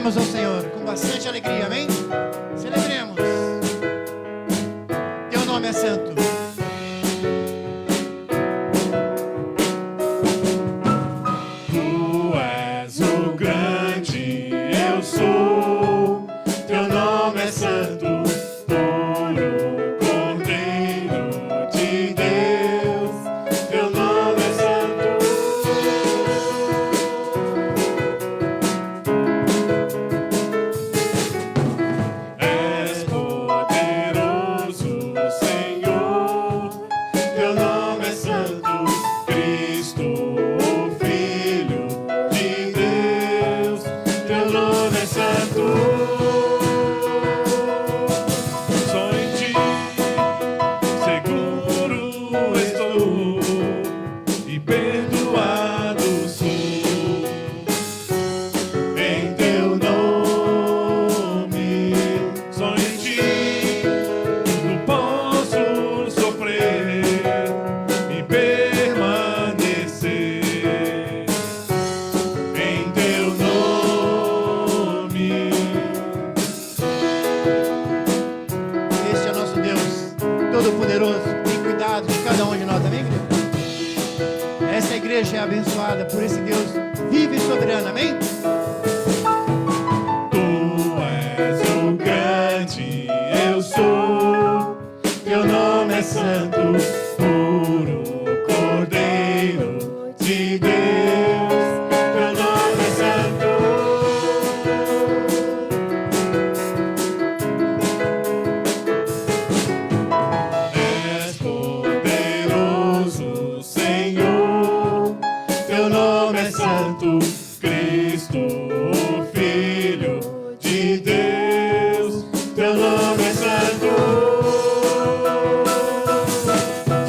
Celebremos ao Senhor com bastante alegria, amém? Celebremos. Teu nome é santo. Tu és o grande, eu sou. Teu nome é santo, puro Cordeiro de Deus. Teu nome é santo. És poderoso, Senhor. Teu nome é santo, Cristo, o Filho de Deus. Teu nome é santo. Só em ti seguro estou e perdoado sou. Em teu nome, só em ti não posso sofrer e permanecer. Em teu nome. Este é o nosso Deus Todo-Poderoso. Tem cuidado de cada um de nós, amém, igreja? Essa igreja é abençoada por esse Deus vivo e soberano, amém? Tu és o grande, eu sou. Teu nome é santo, puro Cordeiro de Deus. Teu nome é santo. És poderoso, Senhor. Teu nome é santo, Cristo, o Filho de Deus. Teu nome é santo.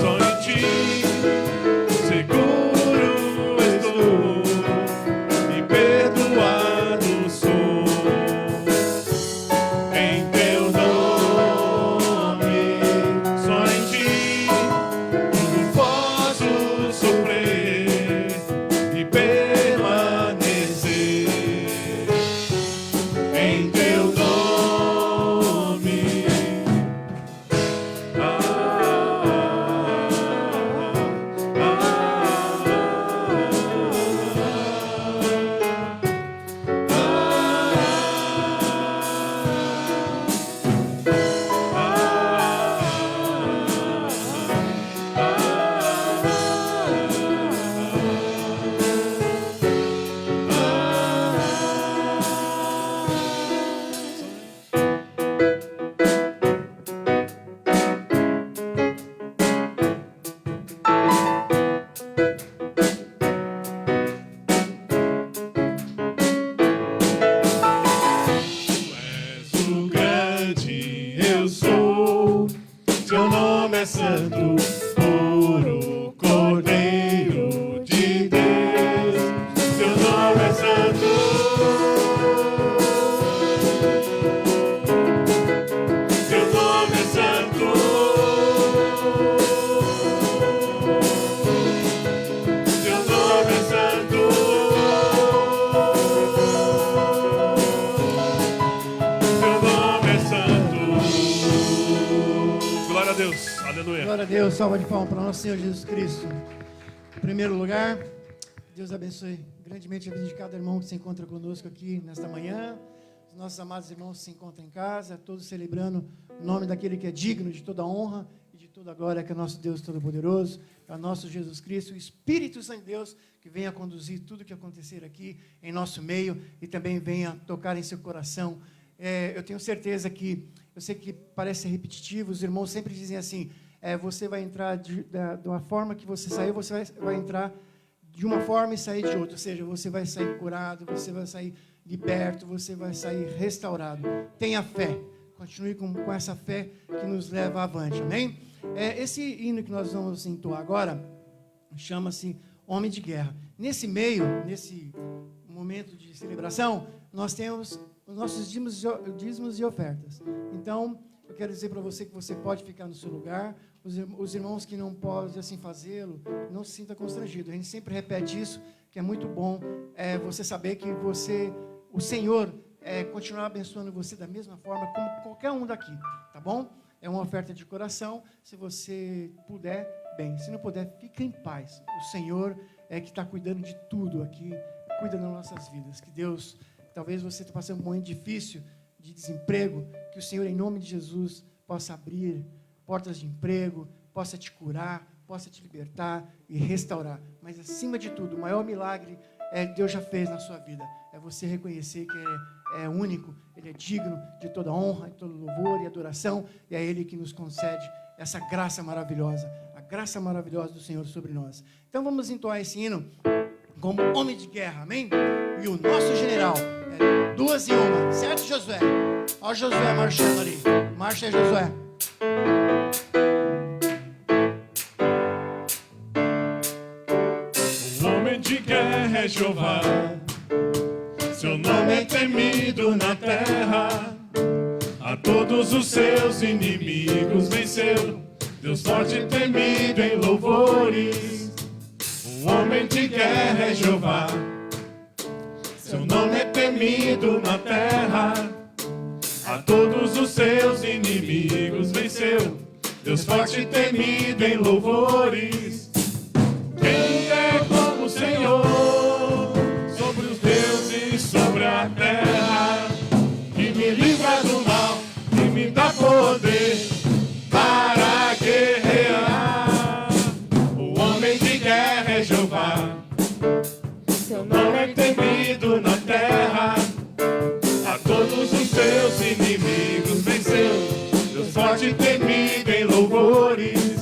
Só em ti seguro estou e perdoado sou. Em teu nome, só em ti não posso sofrer e permanecer. Em teu nome. És o grande, eu sou. Teu nome é santo, puro Cordeiro de Deus. Teu nome é santo. Teu nome é santo. Teu nome é santo. Teu nome é santo. Glória a Deus. Aleluia. Glória a Deus, salva de palmas para o nosso Senhor Jesus Cristo. Em primeiro lugar, Deus abençoe grandemente a vida de cada irmão que se encontra conosco aqui nesta manhã. Os nossos amados irmãos se encontram em casa, todos celebrando o nome daquele que é digno de toda honra e de toda glória, que é nosso Deus Todo-Poderoso, é o nosso Jesus Cristo, o Espírito Santo de Deus, que venha conduzir tudo o que acontecer aqui em nosso meio e também venha tocar em seu coração. Eu tenho certeza que, eu sei que parece ser repetitivo, os irmãos sempre dizem assim, você vai entrar de uma forma que você saiu, você vai entrar de uma forma e sair de outra, ou seja, você vai sair curado, você vai sair liberto, você vai sair restaurado. Tenha fé, continue com essa fé que nos leva avante, amém? Esse hino que nós vamos entoar agora, chama-se Homem de Guerra. Nesse meio, nesse momento de celebração, nós temos os nossos dízimos e ofertas. Então, eu quero dizer para você que você pode ficar no seu lugar. Os irmãos que não podem assim fazê-lo, não se sinta constrangido. A gente sempre repete isso, que é muito bom você saber que o Senhor continuar abençoando você da mesma forma como qualquer um daqui, tá bom? É uma oferta de coração. Se você puder, bem. Se não puder, fica em paz. O Senhor é que está cuidando de tudo aqui, cuida das nossas vidas. Que Deus, talvez você esteja passando um momento difícil de desemprego, que o Senhor, em nome de Jesus, possa abrir portas de emprego, possa te curar, possa te libertar e restaurar. Mas, acima de tudo, o maior milagre Deus já fez na sua vida. É você reconhecer que é único, Ele é digno de toda honra, de todo louvor e adoração, e é Ele que nos concede essa graça maravilhosa, a graça maravilhosa do Senhor sobre nós. Então vamos entoar esse hino como homem de guerra, amém? E o nosso general é 2 em 1, certo, Josué? Olha o Josué marchando ali. Marcha aí, Josué. O homem de guerra é Jeová, seu nome é temido na terra. A todos os seus inimigos venceu, Deus forte e temido em louvores. O homem de guerra é Jeová, seu nome é temido na terra. A todos os seus inimigos venceu, Deus forte e temido em louvores. Quem é como o Senhor, sobre os deuses, sobre a terra, que me livra do mal, que me dá poder para guerrear. O homem de guerra é Jeová, seu nome é temido na terra. A todos os seus inimigos venceu, Deus forte e temido em louvores.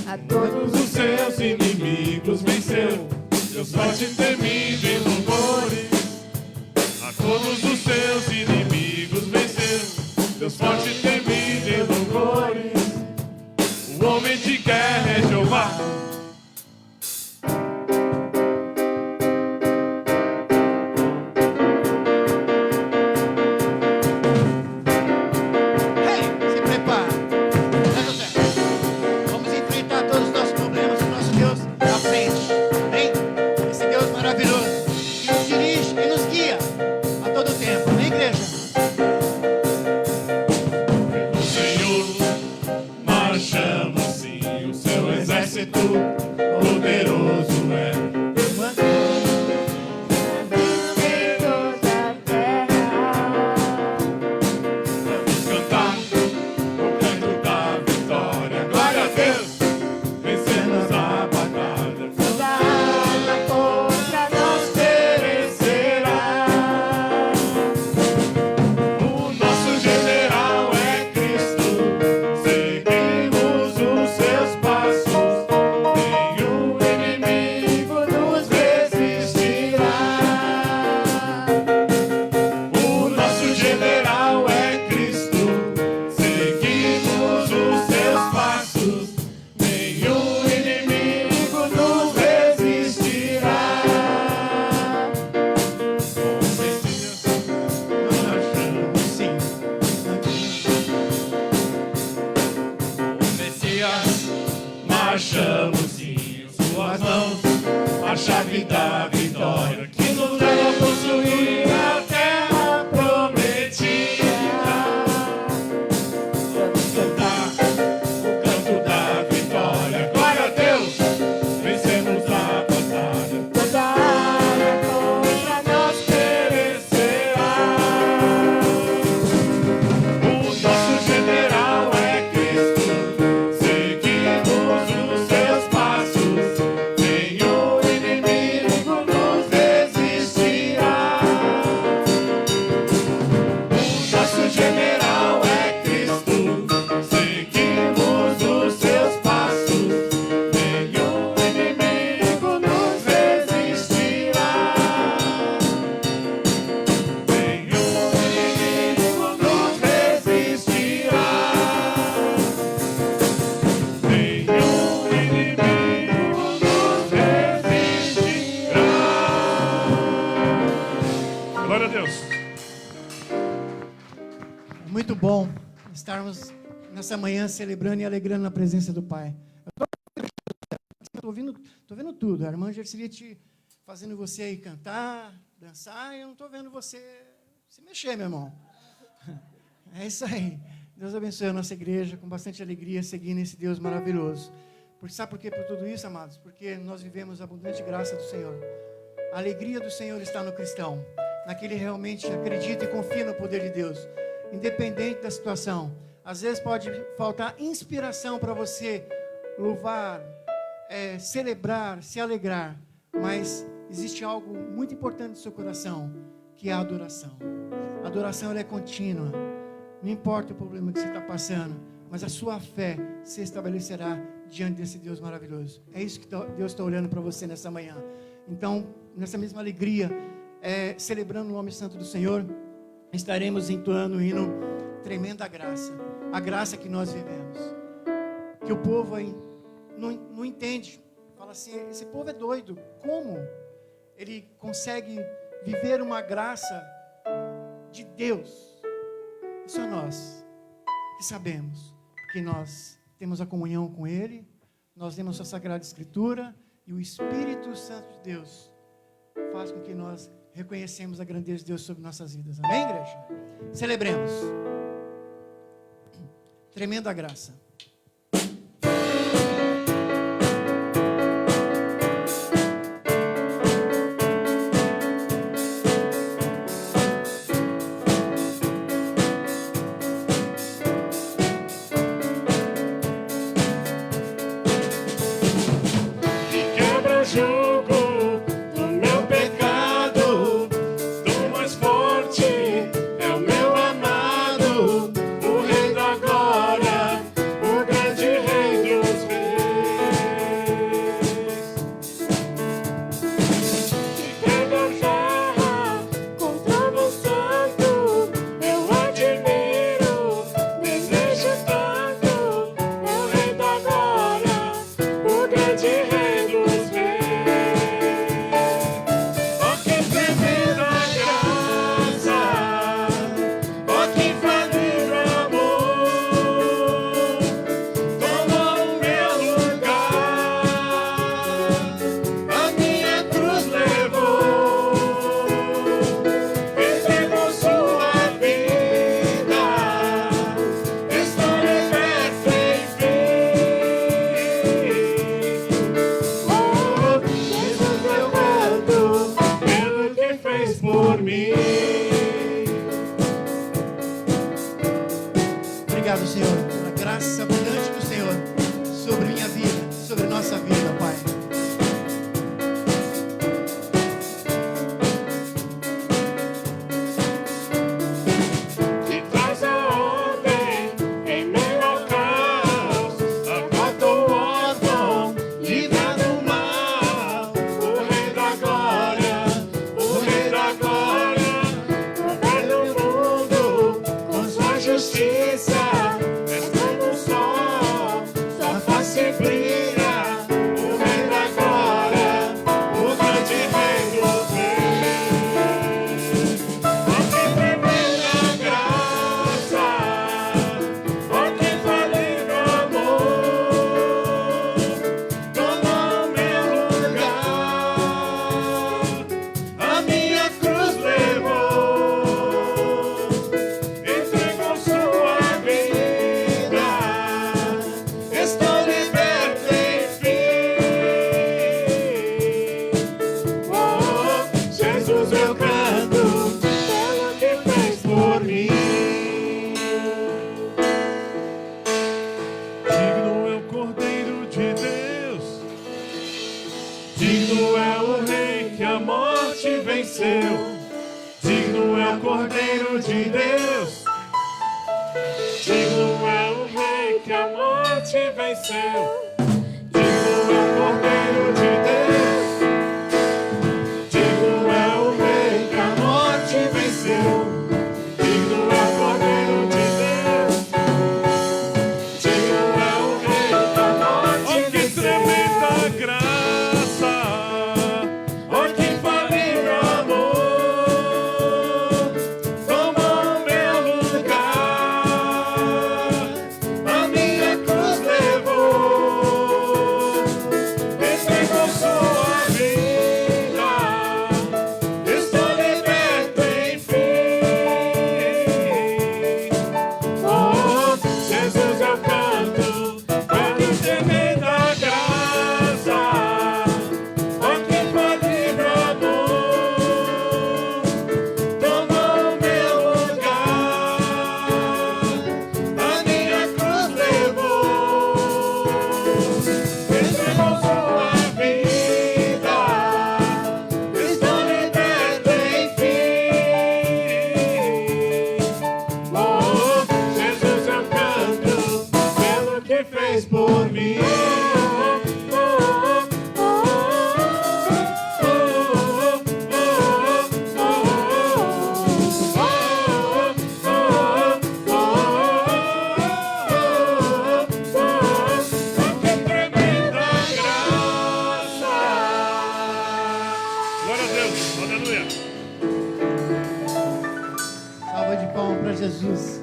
A todos os seus inimigos venceu, Deus forte e temido em louvores. A todos os seus inimigos venceu, Deus forte e temido em louvores. O homem de guerra é Jeová. Se prepara. Vamos enfrentar todos os nossos problemas com o nosso Deus à frente. Amém? Esse Deus maravilhoso que nos dirige e nos guia a todo tempo. Amém, igreja? O Senhor marchamos sim, o seu exército poderoso é. Vamos cantar o canto da vitória. Glória a Deus, vencemos a batalha. Toda arma contra nós perecerá. O nosso general é Cristo, seguimos os seus passos. Nenhum inimigo nos resistirá. O nosso general é Cristo, seguimos os seus passos. Nenhum inimigo nos resistirá. Sim. Marchamos sim, suas mãos, a chave da vitória que nos leva a possuir a terra prometida. Vamos cantar o canto da vitória. Glória a Deus, vencemos a batalha. Toda arma contra nós perecerá. O nosso general é Cristo, seguimos os seus passos. Nenhum inimigo nos resistirá. O nosso general é Cristo, seguimos os seus passos. Nenhum inimigo nos resistirá. Nenhum inimigo nos resistirá. Nenhum inimigo nos resistirá. Glória a Deus. É muito bom estarmos nessa manhã celebrando e alegrando na presença do Pai. Estou vendo tudo. A irmã Gersilia te fazendo você aí cantar, dançar, e eu não estou vendo você se mexer, meu irmão. É isso aí. Deus abençoe a nossa igreja com bastante alegria, seguindo esse Deus maravilhoso. Porque sabe por quê? Por tudo isso, amados? Porque nós vivemos a abundante graça do Senhor. A alegria do Senhor está no cristão, naquele que realmente acredita e confia no poder de Deus, independente da situação. Às vezes pode faltar inspiração para você louvar, celebrar, se alegrar, mas existe algo muito importante no seu coração, que é a adoração. A adoração ela é contínua, não importa o problema que você está passando, mas a sua fé se estabelecerá diante desse Deus maravilhoso. É isso que Deus está olhando para você nessa manhã. Então, nessa mesma alegria, celebrando o nome santo do Senhor, estaremos entoando o hino Tremenda Graça, a graça que nós vivemos, que o povo aí não entende, fala assim, esse povo é doido, como ele consegue viver uma graça de Deus? Só nós que sabemos, que nós temos a comunhão com Ele, nós temos a Sagrada Escritura, e o Espírito Santo de Deus faz com que nós reconhecemos a grandeza de Deus sobre nossas vidas. Amém, igreja? Celebremos. Tremenda graça. Obrigado, Senhor, pela graça abundante do Senhor sobre minha vida, sobre nossa vida, Pai. Que traz a ordem em meio ao caos, acorda o órfão, livra do mal, o Rei da Glória, o Rei da Glória, governa o mundo com sua justiça. Digno é o Cordeiro de Deus, digno é o Rei que a morte venceu. Digno é o Cordeiro de Deus, digno é o Rei que a morte venceu. Digno é o Cordeiro de Deus, digno é o Rei que a morte venceu. Que tremenda graça! Oh, que infalível amor! A minha cruz levou. Deus. Aleluia. Salva de palmas para Jesus.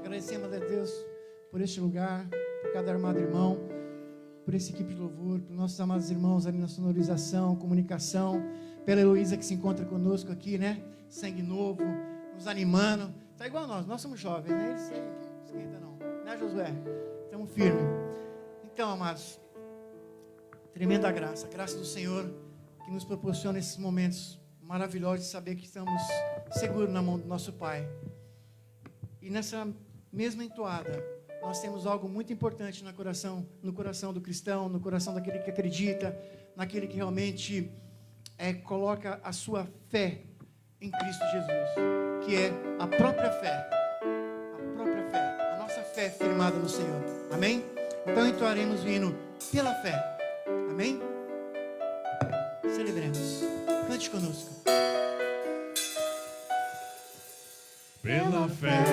Agradecemos a Deus por este lugar, por cada armado irmão, por essa equipe de louvor, por nossos amados irmãos ali na sonorização, comunicação, pela Heloísa que se encontra conosco aqui, né? Sangue novo, nos animando. Tá igual nós somos jovens, né? Eles não esquenta não, né, Josué? Estamos firmes. Então, amados, tremenda graça, a graça do Senhor que nos proporciona esses momentos maravilhosos de saber que estamos seguros na mão do nosso Pai. E nessa mesma entoada, nós temos algo muito importante no coração do cristão, no coração daquele que acredita, naquele que realmente coloca a sua fé em Cristo Jesus, que é a própria fé, a nossa fé firmada no Senhor. Amém? Então entoaremos o hino pela fé. Amém? Celebremos. Cante conosco. Pela fé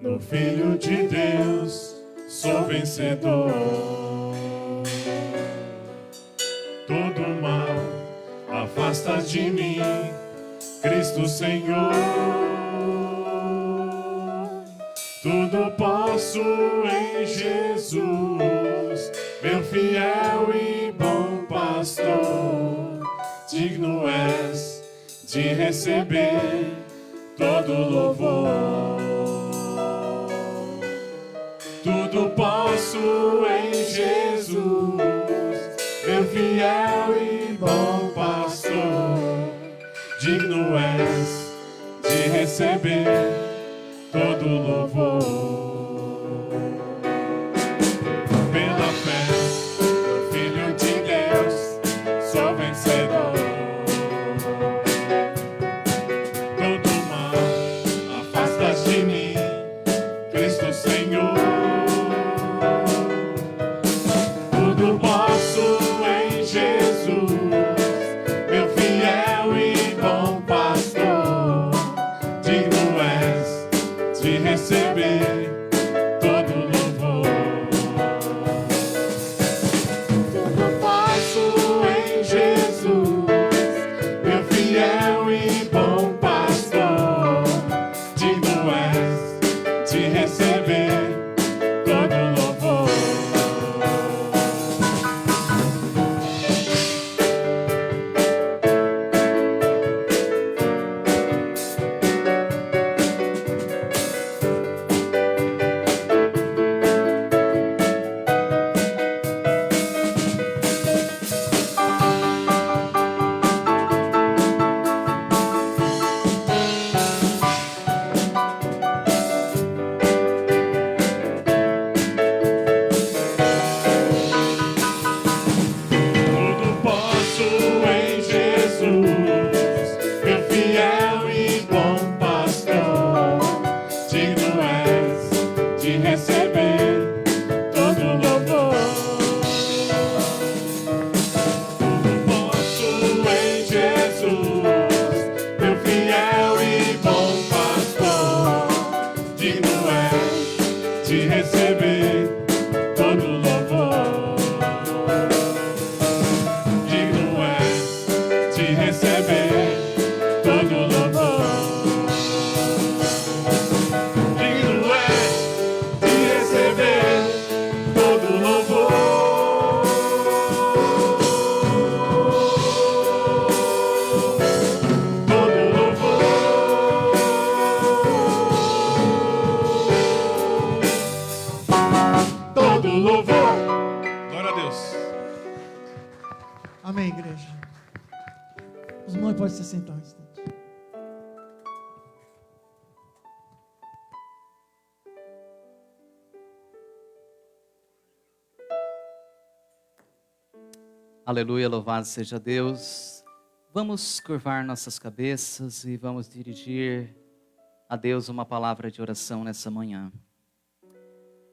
no Filho de Deus, sou vencedor. Todo mal afasta de mim, Cristo Senhor. Tudo posso em Jesus, meu fiel e bom pastor. Digno és de receber todo louvor. Tudo posso em Jesus, meu fiel e bom pastor. Digno és de receber todo louvor. Pela fé no Filho de Deus, sou vencedor. Todo mal afasta de mim, Cristo Senhor. Tudo posso em Jesus, meu fiel e bom pastor. Digno és de receber todo louvor. Tudo posso em Jesus, meu fiel e bom pastor. Digno és de receber todo louvor. Tudo posso em Jesus, meu fiel e bom pastor. Digno és de receber todo louvor. Tudo posso em Jesus, meu fiel e bom pastor. Digno és de receber todo louvor. Digno és de receber todo louvor. Digno és de receber todo louvor. Todo louvor. Todo louvor. Glória a Deus. Amém, igreja. Os irmãos podem se sentar um instante. Aleluia, louvado seja Deus. Vamos curvar nossas cabeças e vamos dirigir a Deus uma palavra de oração nessa manhã.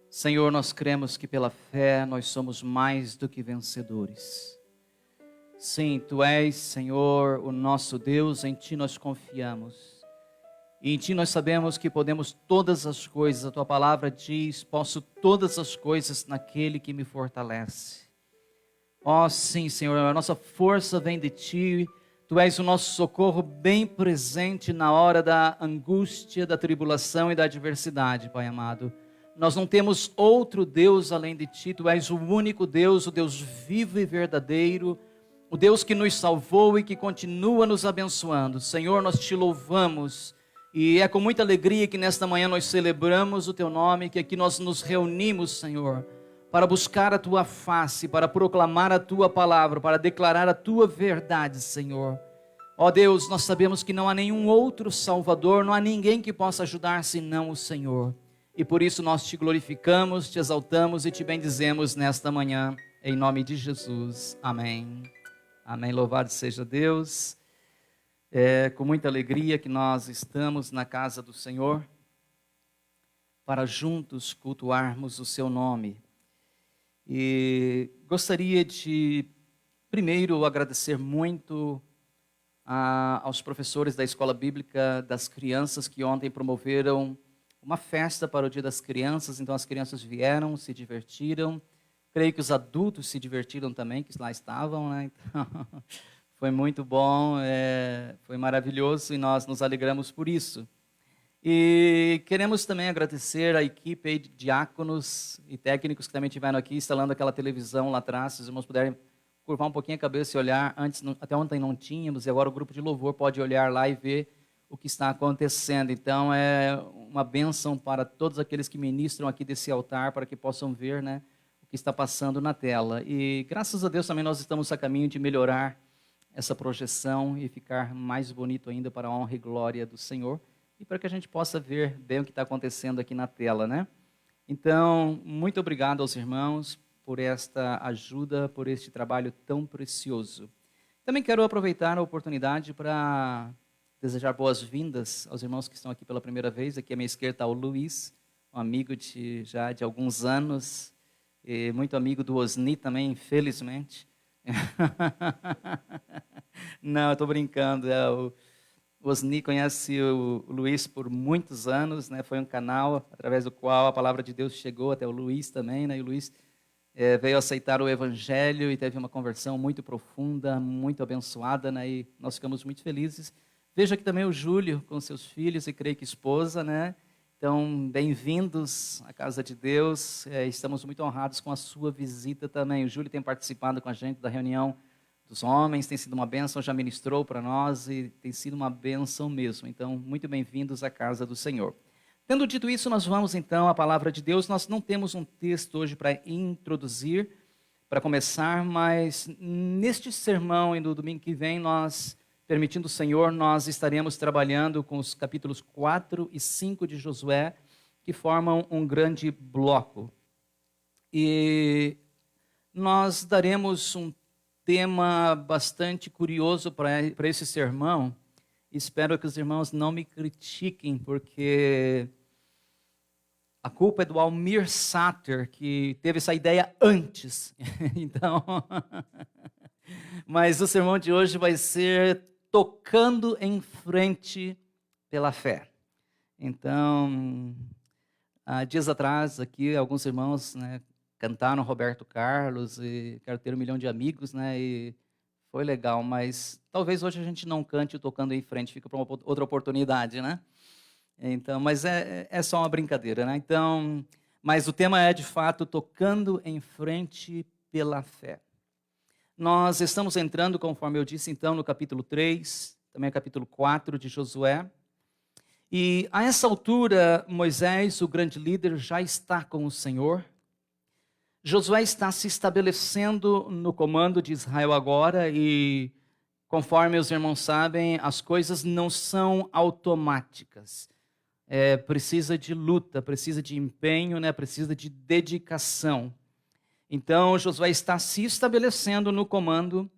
Senhor, nós cremos que pela fé nós somos mais do que vencedores. Sim, Tu és, Senhor, o nosso Deus, em Ti nós confiamos. E em Ti nós sabemos que podemos todas as coisas. A Tua palavra diz, posso todas as coisas naquele que me fortalece. Ó sim, Senhor, a nossa força vem de Ti, Tu és o nosso socorro bem presente na hora da angústia, da tribulação e da adversidade, Pai amado. Nós não temos outro Deus além de Ti. Tu és o único Deus, o Deus vivo e verdadeiro, o Deus que nos salvou e que continua nos abençoando. Senhor, nós Te louvamos e é com muita alegria que nesta manhã nós celebramos o Teu nome, que aqui nós nos reunimos, Senhor, para buscar a Tua face, para proclamar a Tua palavra, para declarar a Tua verdade, Senhor. Ó Deus, nós sabemos que não há nenhum outro Salvador, não há ninguém que possa ajudar senão o Senhor. E por isso nós Te glorificamos, Te exaltamos e Te bendizemos nesta manhã, em nome de Jesus. Amém. Amém. Louvado seja Deus. É com muita alegria que nós estamos na casa do Senhor para juntos cultuarmos o Seu nome. E gostaria de, primeiro, agradecer muito aos professores da Escola Bíblica das Crianças que ontem promoveram uma festa para o Dia das Crianças. Então as crianças vieram, se divertiram. Creio que os adultos se divertiram também, que lá estavam, né? Então, foi muito bom, foi maravilhoso e nós nos alegramos por isso. E queremos também agradecer a equipe aí de diáconos e técnicos que também estiveram aqui instalando aquela televisão lá atrás. Se os irmãos puderem curvar um pouquinho a cabeça e olhar, até ontem não tínhamos, e agora o grupo de louvor pode olhar lá e ver o que está acontecendo. Então é uma bênção para todos aqueles que ministram aqui desse altar, para que possam ver, né, o que está passando na tela. E graças a Deus também nós estamos a caminho de melhorar essa projeção e ficar mais bonito ainda para a honra e glória do Senhor e para que a gente possa ver bem o que está acontecendo aqui na tela, né? Então, muito obrigado aos irmãos por esta ajuda, por este trabalho tão precioso. Também quero aproveitar a oportunidade para desejar boas-vindas aos irmãos que estão aqui pela primeira vez. Aqui à minha esquerda está o Luiz, um amigo já de alguns anos, e muito amigo do Osni também, infelizmente. Não, eu estou brincando. O Osni conhece o Luiz por muitos anos, né? Foi um canal através do qual a palavra de Deus chegou até o Luiz também, né? E o Luiz veio aceitar o Evangelho e teve uma conversão muito profunda, muito abençoada, né? E nós ficamos muito felizes. Vejo aqui também o Júlio com seus filhos e creio que esposa, né? Então, bem-vindos à casa de Deus. Estamos muito honrados com a sua visita também. O Júlio tem participado com a gente da reunião dos homens, tem sido uma bênção, já ministrou para nós e tem sido uma bênção mesmo. Então, muito bem-vindos à casa do Senhor. Tendo dito isso, nós vamos então à palavra de Deus. Nós não temos um texto hoje para introduzir, para começar, mas neste sermão e no domingo que vem, nós, permitindo o Senhor, nós estaremos trabalhando com os capítulos 4 e 5 de Josué, que formam um grande bloco. E nós daremos um tema bastante curioso para esse sermão. Espero que os irmãos não me critiquem, porque a culpa é do Almir Sater, que teve essa ideia antes. Então, mas o sermão de hoje vai ser tocando em frente pela fé. Então, há dias atrás, aqui, alguns irmãos, né, cantaram Roberto Carlos e Quero Ter 1 Milhão de Amigos, né, e foi legal, mas talvez hoje a gente não cante tocando em frente, fica para uma outra oportunidade, né? Então, mas é só uma brincadeira, né? Então, mas o tema é, de fato, tocando em frente pela fé. Nós estamos entrando, conforme eu disse, então, no capítulo 3, também capítulo 4 de Josué. E a essa altura, Moisés, o grande líder, já está com o Senhor. Josué está se estabelecendo no comando de Israel agora e, conforme os irmãos sabem, as coisas não são automáticas. Precisa de luta, precisa de empenho, né? Precisa de dedicação. Então, Josué está se estabelecendo no comando,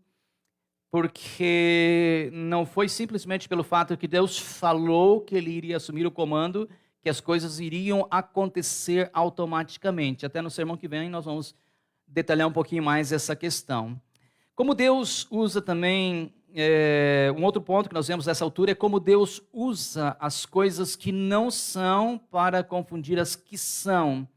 porque não foi simplesmente pelo fato que Deus falou que ele iria assumir o comando, que as coisas iriam acontecer automaticamente. Até no sermão que vem nós vamos detalhar um pouquinho mais essa questão. Como Deus usa também, um outro ponto que nós vemos nessa altura é como Deus usa as coisas que não são para confundir as que são,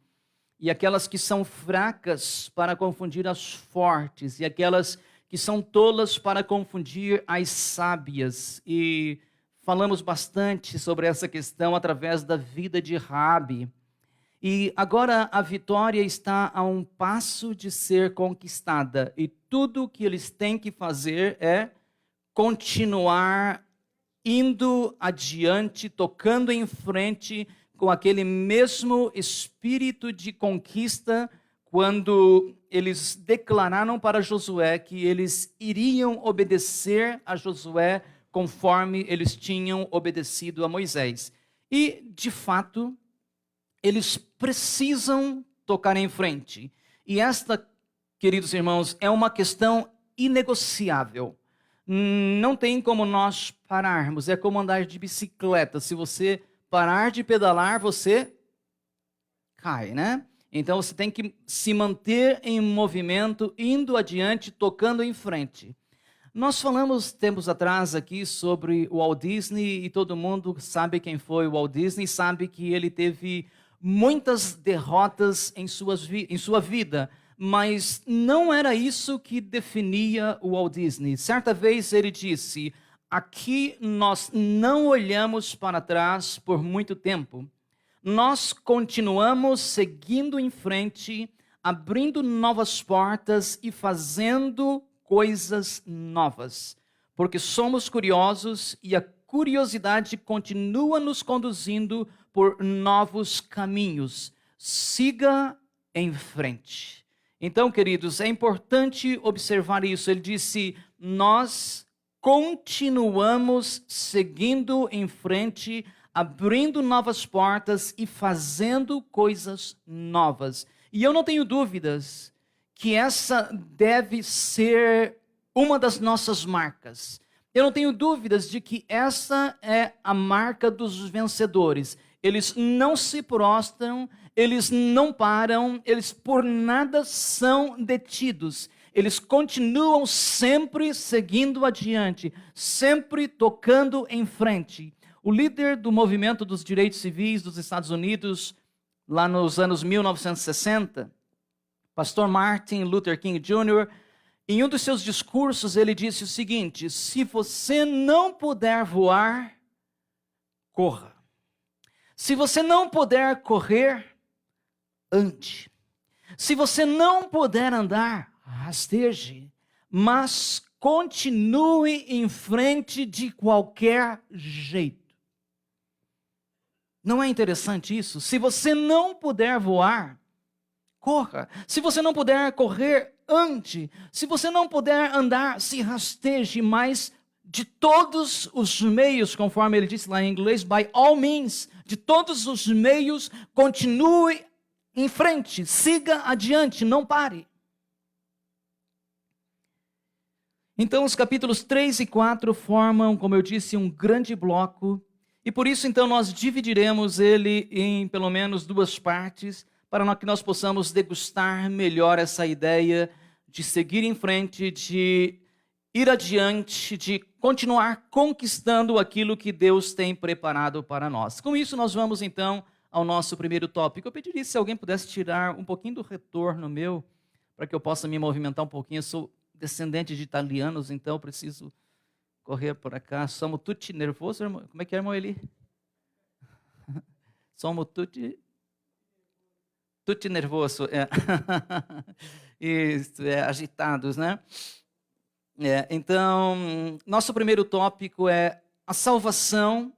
e aquelas que são fracas para confundir as fortes, e aquelas que são tolas para confundir as sábias. E falamos bastante sobre essa questão através da vida de Raabe. E agora a vitória está a um passo de ser conquistada. E tudo o que eles têm que fazer é continuar indo adiante, tocando em frente com aquele mesmo espírito de conquista quando eles declararam para Josué que eles iriam obedecer a Josué conforme eles tinham obedecido a Moisés. E, de fato, eles precisam tocar em frente. E esta, queridos irmãos, é uma questão inegociável. Não tem como nós pararmos. É como andar de bicicleta. Se você parar de pedalar, você cai, né? Então você tem que se manter em movimento, indo adiante, tocando em frente. Nós falamos tempos atrás aqui sobre o Walt Disney e todo mundo sabe quem foi o Walt Disney, sabe que ele teve muitas derrotas em sua vida, mas não era isso que definia o Walt Disney. Certa vez ele disse: aqui nós não olhamos para trás por muito tempo. Nós continuamos seguindo em frente, abrindo novas portas e fazendo coisas novas, porque somos curiosos e a curiosidade continua nos conduzindo por novos caminhos. Siga em frente. Então, queridos, é importante observar isso. Ele disse: nós continuamos seguindo em frente, abrindo novas portas e fazendo coisas novas. E eu não tenho dúvidas que essa deve ser uma das nossas marcas. Eu não tenho dúvidas de que essa é a marca dos vencedores. Eles não se prostram, eles não param, eles por nada são detidos. Eles continuam sempre seguindo adiante, sempre tocando em frente. O líder do movimento dos direitos civis dos Estados Unidos, lá nos anos 1960, pastor Martin Luther King Jr., em um dos seus discursos, ele disse o seguinte: se você não puder voar, corra. Se você não puder correr, ande. Se você não puder andar, rasteje. Mas continue em frente de qualquer jeito. Não é interessante isso? Se você não puder voar, corra. Se você não puder correr, ande. Se você não puder andar, se rasteje. Mas de todos os meios, conforme ele disse lá em inglês, by all means, de todos os meios, continue em frente, siga adiante, não pare. Então, os capítulos 3 e 4 formam, como eu disse, um grande bloco. E por isso, então, nós dividiremos ele em pelo menos duas partes, para que nós possamos degustar melhor essa ideia de seguir em frente, de ir adiante, de continuar conquistando aquilo que Deus tem preparado para nós. Com isso, nós vamos, então, ao nosso primeiro tópico. Eu pediria se alguém pudesse tirar um pouquinho do retorno meu, para que eu possa me movimentar um pouquinho. Eu sou descendente de italianos, então eu preciso correr por acá. Somos tutti nervoso, irmão? Como é que é, irmão Eli? Somos tutti nervoso, Isso, agitados, né? Então, nosso primeiro tópico é a salvação.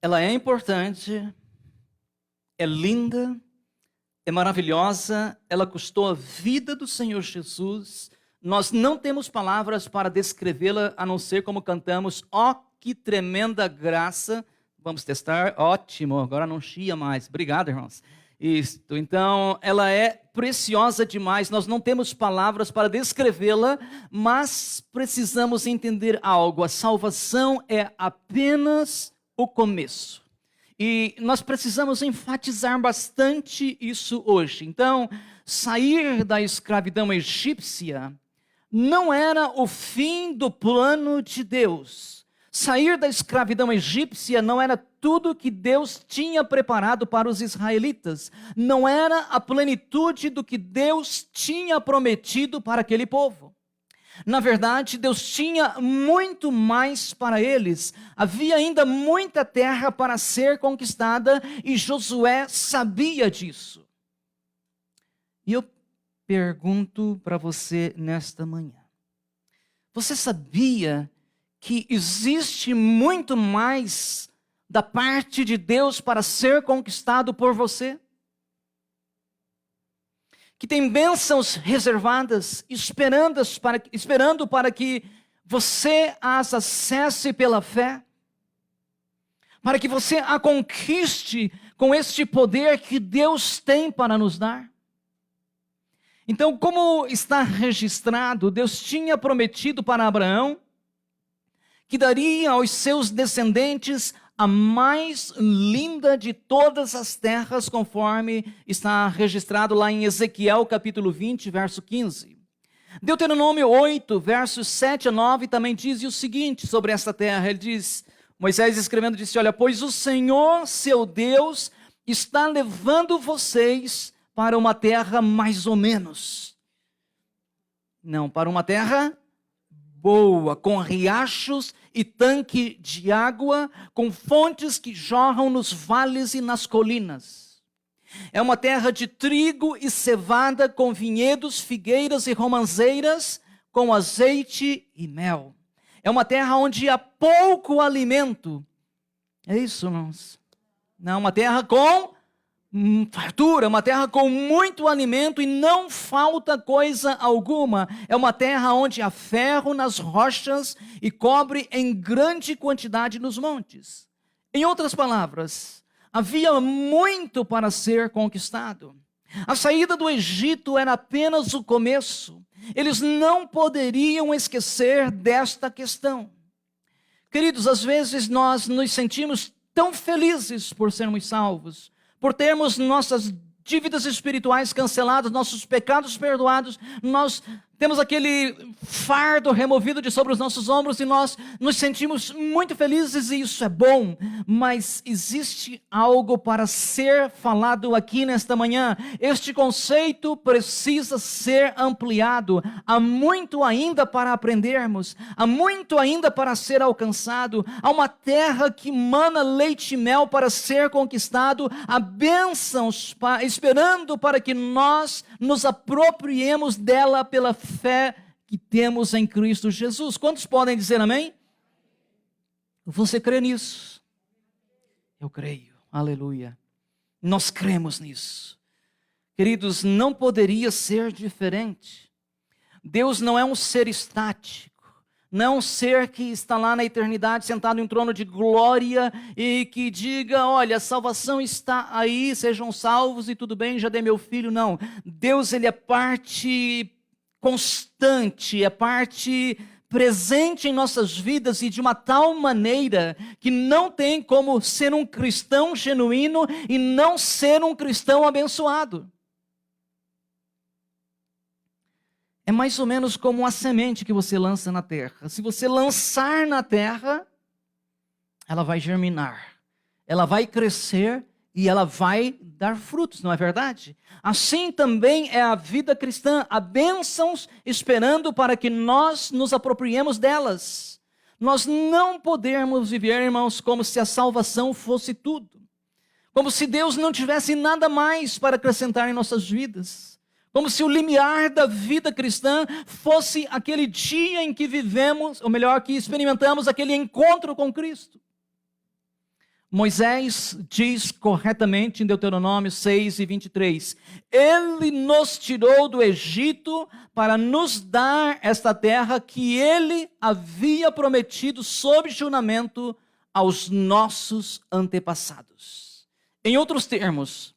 Ela é importante, é linda, é maravilhosa, ela custou a vida do Senhor Jesus. Nós não temos palavras para descrevê-la, a não ser como cantamos: ó, que tremenda graça. Vamos testar? Ótimo, agora não chia mais. Obrigado, irmãos. Isso, então, ela é preciosa demais. Nós não temos palavras para descrevê-la, mas precisamos entender algo. A salvação é apenas o começo. E nós precisamos enfatizar bastante isso hoje. Então, sair da escravidão egípcia não era o fim do plano de Deus. Sair da escravidão egípcia não era tudo que Deus tinha preparado para os israelitas. Não era a plenitude do que Deus tinha prometido para aquele povo. Na verdade, Deus tinha muito mais para eles. Havia ainda muita terra para ser conquistada e Josué sabia disso. E eu pergunto para você nesta manhã: você sabia que existe muito mais da parte de Deus para ser conquistado por você? Que tem bênçãos reservadas, esperando para que você as acesse pela fé, para que você a conquiste com este poder que Deus tem para nos dar. Então, como está registrado, Deus tinha prometido para Abraão que daria aos seus descendentes a mais linda de todas as terras, conforme está registrado lá em Ezequiel capítulo 20, verso 15. Deuteronômio 8, versos 7 a 9, também diz o seguinte sobre esta terra. Ele diz, Moisés escrevendo, disse, olha, pois o Senhor, seu Deus, está levando vocês para uma terra mais ou menos. Não, para uma terra boa, com riachos e tanque de água, com fontes que jorram nos vales e nas colinas. É uma terra de trigo e cevada, com vinhedos, figueiras e romãzeiras, com azeite e mel. É uma terra onde há pouco alimento. É isso, irmãos? Não, uma terra com fartura, uma terra com muito alimento e não falta coisa alguma. É uma terra onde há ferro nas rochas e cobre em grande quantidade nos montes. Em outras palavras, havia muito para ser conquistado. A saída do Egito era apenas o começo. Eles não poderiam esquecer desta questão. Queridos, às vezes nós nos sentimos tão felizes por sermos salvos, por termos nossas dívidas espirituais canceladas, nossos pecados perdoados, nós temos aquele fardo removido de sobre os nossos ombros e nós nos sentimos muito felizes e isso é bom, mas existe algo para ser falado aqui nesta manhã. Este conceito precisa ser ampliado. Há muito ainda para aprendermos, há muito ainda para ser alcançado. Há uma terra que mana leite e mel para ser conquistado, há bênçãos esperando para que nós nos apropriemos dela pela fé que temos em Cristo Jesus. Quantos podem dizer amém? Você crê nisso? Eu creio, aleluia. Nós cremos nisso. Queridos, não poderia ser diferente. Deus não é um ser estático, não é um ser que está lá na eternidade sentado em um trono de glória e que diga, olha, a salvação está aí, sejam salvos e tudo bem, já dei meu filho. Não, Deus ele é parte constante, é parte presente em nossas vidas e de uma tal maneira que não tem como ser um cristão genuíno e não ser um cristão abençoado. É mais ou menos como uma semente que você lança na terra. Se você lançar na terra, ela vai germinar, ela vai crescer e ela vai dar frutos, não é verdade? Assim também é a vida cristã, há bênçãos esperando para que nós nos apropriemos delas. Nós não podemos viver, irmãos, como se a salvação fosse tudo. Como se Deus não tivesse nada mais para acrescentar em nossas vidas. Como se o limiar da vida cristã fosse aquele dia em que vivemos, ou melhor, que experimentamos aquele encontro com Cristo. Moisés diz corretamente em Deuteronômio 6 e 23, Ele nos tirou do Egito para nos dar esta terra que Ele havia prometido sob juramento aos nossos antepassados. Em outros termos,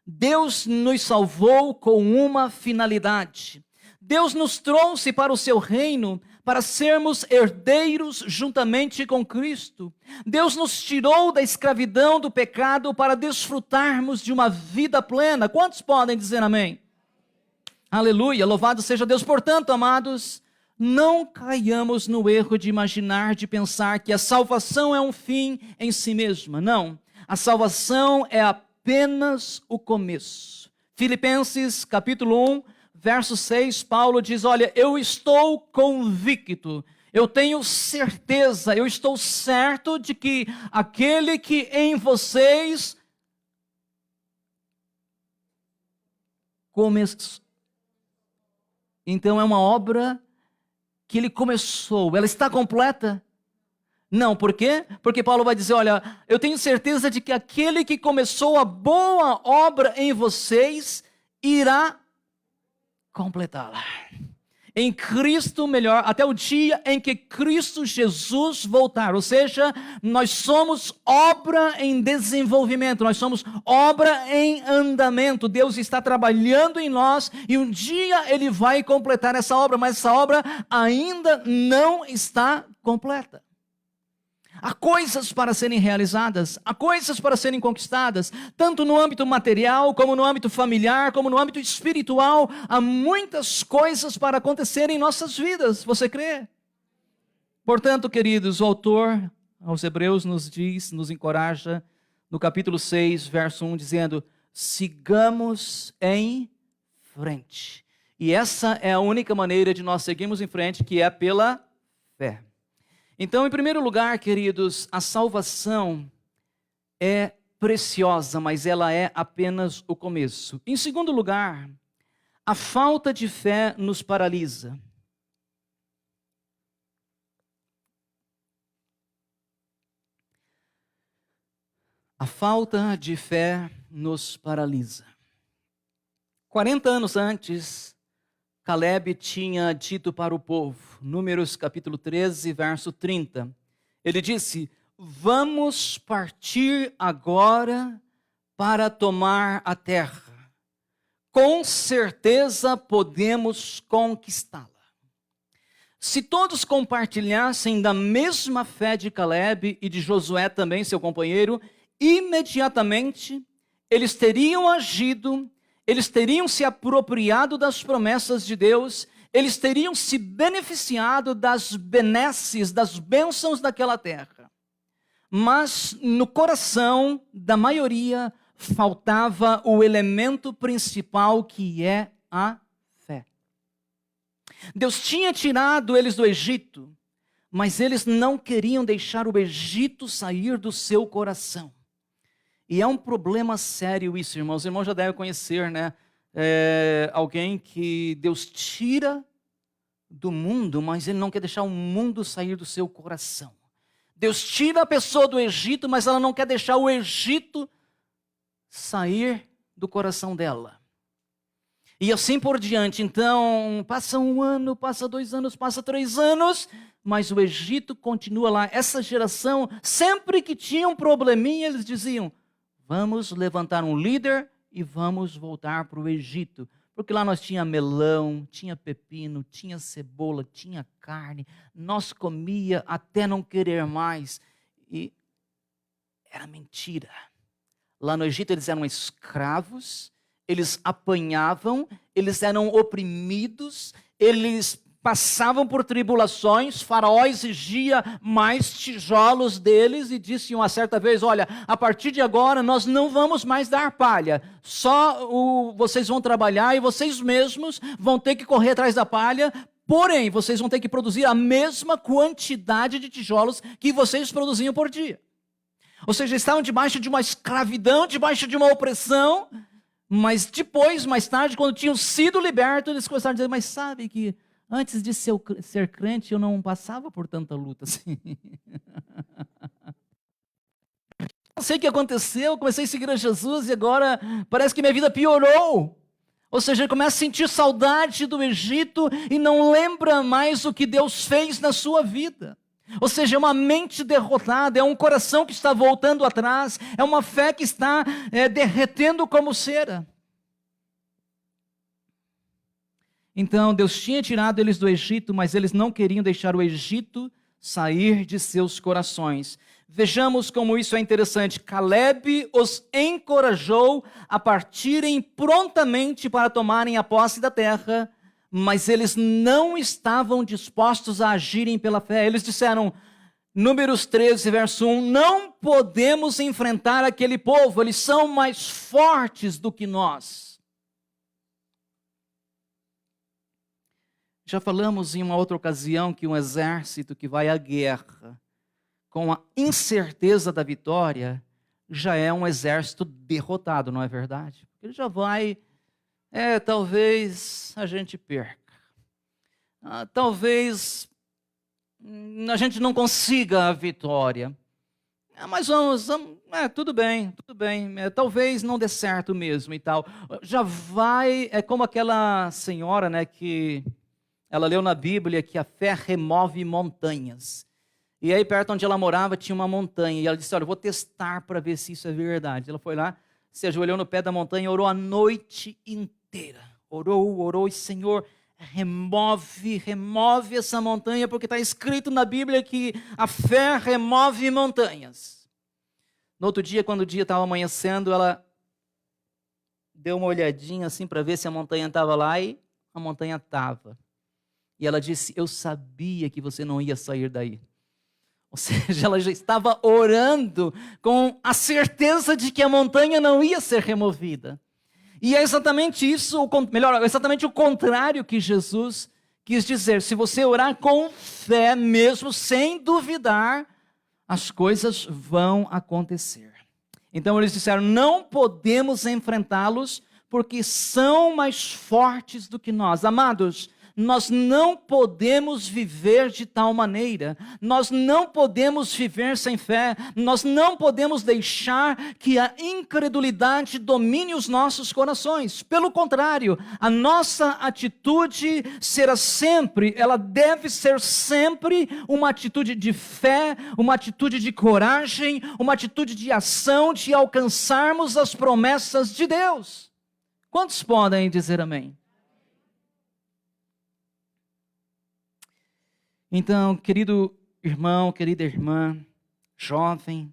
Deus nos salvou com uma finalidade. Deus nos trouxe para o seu reino para sermos herdeiros juntamente com Cristo. Deus nos tirou da escravidão do pecado para desfrutarmos de uma vida plena. Quantos podem dizer amém? Aleluia, louvado seja Deus. Portanto, amados, não caiamos no erro de imaginar, de pensar que a salvação é um fim em si mesma. Não, a salvação é apenas o começo. Filipenses capítulo 1, verso 6, Paulo diz, olha, eu estou convicto, eu tenho certeza, eu estou certo de que aquele que em vocês começou. Então é uma obra que ele começou, ela está completa? Não, por quê? Porque Paulo vai dizer, olha, eu tenho certeza de que aquele que começou a boa obra em vocês irá completá-la. Em Cristo melhor, até o dia em que Cristo Jesus voltar. Ou seja, nós somos obra em desenvolvimento, nós somos obra em andamento. Deus está trabalhando em nós e um dia Ele vai completar essa obra, mas essa obra ainda não está completa. Há coisas para serem realizadas, há coisas para serem conquistadas, tanto no âmbito material, como no âmbito familiar, como no âmbito espiritual. Há muitas coisas para acontecerem em nossas vidas, você crê? Portanto, queridos, o autor aos Hebreus nos diz, nos encoraja, no capítulo 6, verso 1, dizendo, sigamos em frente. E essa é a única maneira de nós seguirmos em frente, que é pela fé. Então, em primeiro lugar, queridos, a salvação é preciosa, mas ela é apenas o começo. Em segundo lugar, a falta de fé nos paralisa. A falta de fé nos paralisa. 40 anos antes, Caleb tinha dito para o povo, Números capítulo 13, verso 30, ele disse, vamos partir agora para tomar a terra. Com certeza podemos conquistá-la. Se todos compartilhassem da mesma fé de Caleb e de Josué também, seu companheiro, imediatamente eles teriam agido, eles teriam se apropriado das promessas de Deus, eles teriam se beneficiado das benesses, das bênçãos daquela terra. Mas no coração da maioria faltava o elemento principal, que é a fé. Deus tinha tirado eles do Egito, mas eles não queriam deixar o Egito sair do seu coração. E é um problema sério isso, irmãos. Os irmãos já devem conhecer, né? Alguém que Deus tira do mundo, mas Ele não quer deixar o mundo sair do seu coração. Deus tira a pessoa do Egito, mas ela não quer deixar o Egito sair do coração dela. E assim por diante. Então, passa 1 ano, passa 2 anos, passa 3 anos, mas o Egito continua lá. Essa geração, sempre que tinha um probleminha, eles diziam, vamos levantar um líder e vamos voltar para o Egito. Porque lá nós tinha melão, tinha pepino, tinha cebola, tinha carne. Nós comia até não querer mais. E era mentira. Lá no Egito eles eram escravos, eles apanhavam, eles eram oprimidos, eles passavam por tribulações. Faraó exigia mais tijolos deles e disse uma certa vez, olha, a partir de agora nós não vamos mais dar palha, vocês vão trabalhar e vocês mesmos vão ter que correr atrás da palha, porém vocês vão ter que produzir a mesma quantidade de tijolos que vocês produziam por dia. Ou seja, estavam debaixo de uma escravidão, debaixo de uma opressão, mas depois, mais tarde, quando tinham sido libertos, eles começaram a dizer, mas sabe que antes de ser crente, eu não passava por tanta luta assim. Não sei o que aconteceu, comecei a seguir a Jesus e agora parece que minha vida piorou. Ou seja, ele começa a sentir saudade do Egito e não lembra mais o que Deus fez na sua vida. Ou seja, é uma mente derrotada, é um coração que está voltando atrás, é uma fé que está derretendo como cera. Então, Deus tinha tirado eles do Egito, mas eles não queriam deixar o Egito sair de seus corações. Vejamos como isso é interessante. Caleb os encorajou a partirem prontamente para tomarem a posse da terra, mas eles não estavam dispostos a agirem pela fé. Eles disseram, Números 13, verso 1, não podemos enfrentar aquele povo, eles são mais fortes do que nós. Já falamos em uma outra ocasião que um exército que vai à guerra com a incerteza da vitória já é um exército derrotado, não é verdade? Ele já vai, talvez a gente perca, talvez a gente não consiga a vitória, mas vamos tudo bem, talvez não dê certo mesmo e tal. Já vai, é como aquela senhora, né, que ela leu na Bíblia que a fé remove montanhas. E aí perto onde ela morava tinha uma montanha, e ela disse, olha, eu vou testar para ver se isso é verdade. Ela foi lá, se ajoelhou no pé da montanha e orou a noite inteira. Orou, e Senhor, remove essa montanha, porque está escrito na Bíblia que a fé remove montanhas. No outro dia, quando o dia estava amanhecendo, ela deu uma olhadinha assim para ver se a montanha estava lá, e a montanha estava. E ela disse, eu sabia que você não ia sair daí. Ou seja, ela já estava orando com a certeza de que a montanha não ia ser removida. E é exatamente isso, exatamente o contrário que Jesus quis dizer. Se você orar com fé mesmo, sem duvidar, as coisas vão acontecer. Então eles disseram, não podemos enfrentá-los porque são mais fortes do que nós. Amados, nós não podemos viver de tal maneira, nós não podemos viver sem fé, nós não podemos deixar que a incredulidade domine os nossos corações. Pelo contrário, a nossa atitude ela deve ser sempre uma atitude de fé, uma atitude de coragem, uma atitude de ação, de alcançarmos as promessas de Deus. Quantos podem dizer amém? Então, querido irmão, querida irmã, jovem,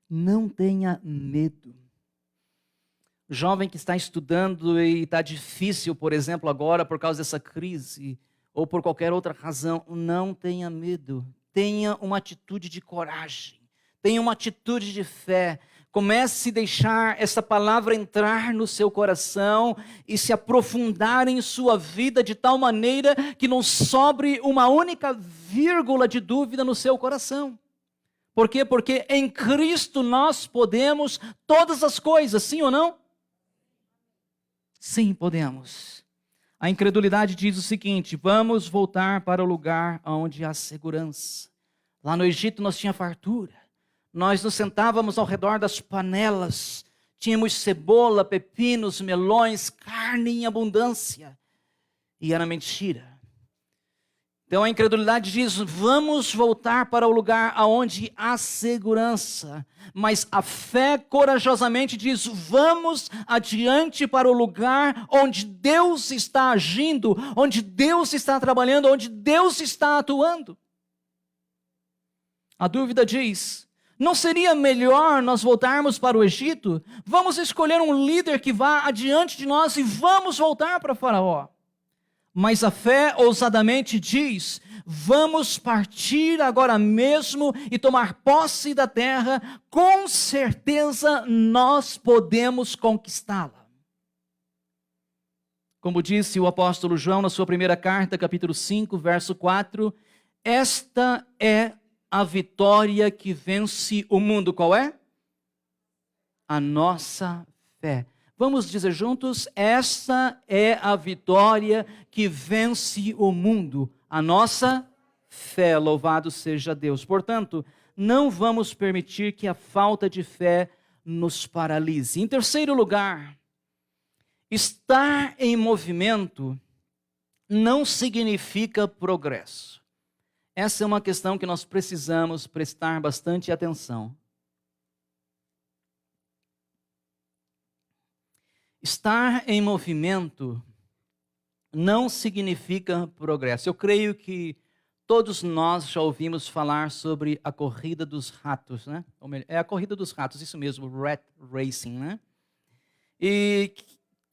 não tenha medo. Jovem que está estudando e está difícil, por exemplo, agora por causa dessa crise, ou por qualquer outra razão, não tenha medo. Tenha uma atitude de coragem, tenha uma atitude de fé. Comece a deixar essa palavra entrar no seu coração e se aprofundar em sua vida de tal maneira que não sobre uma única vírgula de dúvida no seu coração. Por quê? Porque em Cristo nós podemos todas as coisas, sim ou não? Sim, podemos. A incredulidade diz o seguinte, vamos voltar para o lugar onde há segurança. Lá no Egito nós tínhamos fartura. Nós nos sentávamos ao redor das panelas, tínhamos cebola, pepinos, melões, carne em abundância. E era mentira. Então a incredulidade diz, vamos voltar para o lugar onde há segurança. Mas a fé corajosamente diz, vamos adiante para o lugar onde Deus está agindo, onde Deus está trabalhando, onde Deus está atuando. A dúvida diz, não seria melhor nós voltarmos para o Egito? Vamos escolher um líder que vá adiante de nós e vamos voltar para Faraó. Mas a fé ousadamente diz, vamos partir agora mesmo e tomar posse da terra, com certeza nós podemos conquistá-la. Como disse o apóstolo João na sua primeira carta, capítulo 5, verso 4, esta é a vitória que vence o mundo. Qual é? A nossa fé. Vamos dizer juntos, essa é a vitória que vence o mundo. A nossa fé, louvado seja Deus. Portanto, não vamos permitir que a falta de fé nos paralise. Em terceiro lugar, estar em movimento não significa progresso. Essa é uma questão que nós precisamos prestar bastante atenção. Estar em movimento não significa progresso. Eu creio que todos nós já ouvimos falar sobre a corrida dos ratos, né? É a corrida dos ratos, isso mesmo, rat racing, né? E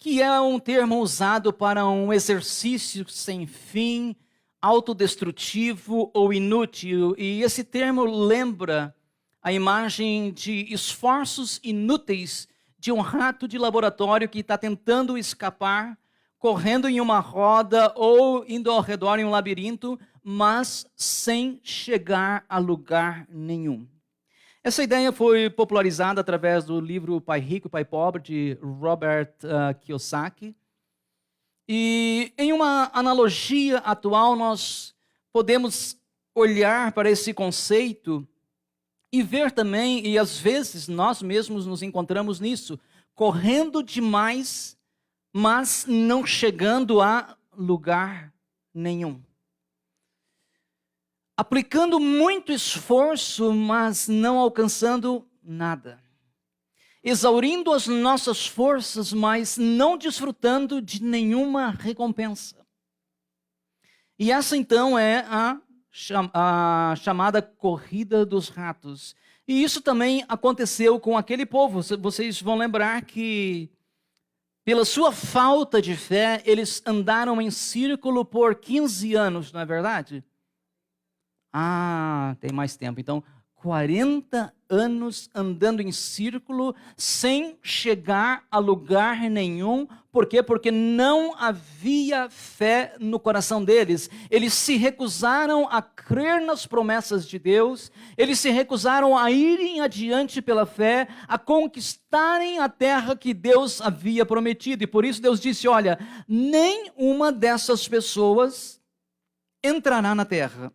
que é um termo usado para um exercício sem fim, autodestrutivo ou inútil. E esse termo lembra a imagem de esforços inúteis de um rato de laboratório que está tentando escapar, correndo em uma roda ou indo ao redor em um labirinto, mas sem chegar a lugar nenhum. Essa ideia foi popularizada através do livro Pai Rico e Pai Pobre, de Robert Kiyosaki. E em uma analogia atual, nós podemos olhar para esse conceito e ver também, e às vezes nós mesmos nos encontramos nisso, correndo demais, mas não chegando a lugar nenhum. Aplicando muito esforço, mas não alcançando nada. Exaurindo as nossas forças, mas não desfrutando de nenhuma recompensa. E essa então é a chamada corrida dos ratos. E isso também aconteceu com aquele povo. Vocês vão lembrar que, pela sua falta de fé, eles andaram em círculo por 15 anos, não é verdade? Tem mais tempo. Então, 40 anos andando em círculo, sem chegar a lugar nenhum. Por quê? Porque não havia fé no coração deles. Eles se recusaram a crer nas promessas de Deus. Eles se recusaram a irem adiante pela fé, a conquistarem a terra que Deus havia prometido. E por isso Deus disse, olha, nem uma dessas pessoas entrará na terra.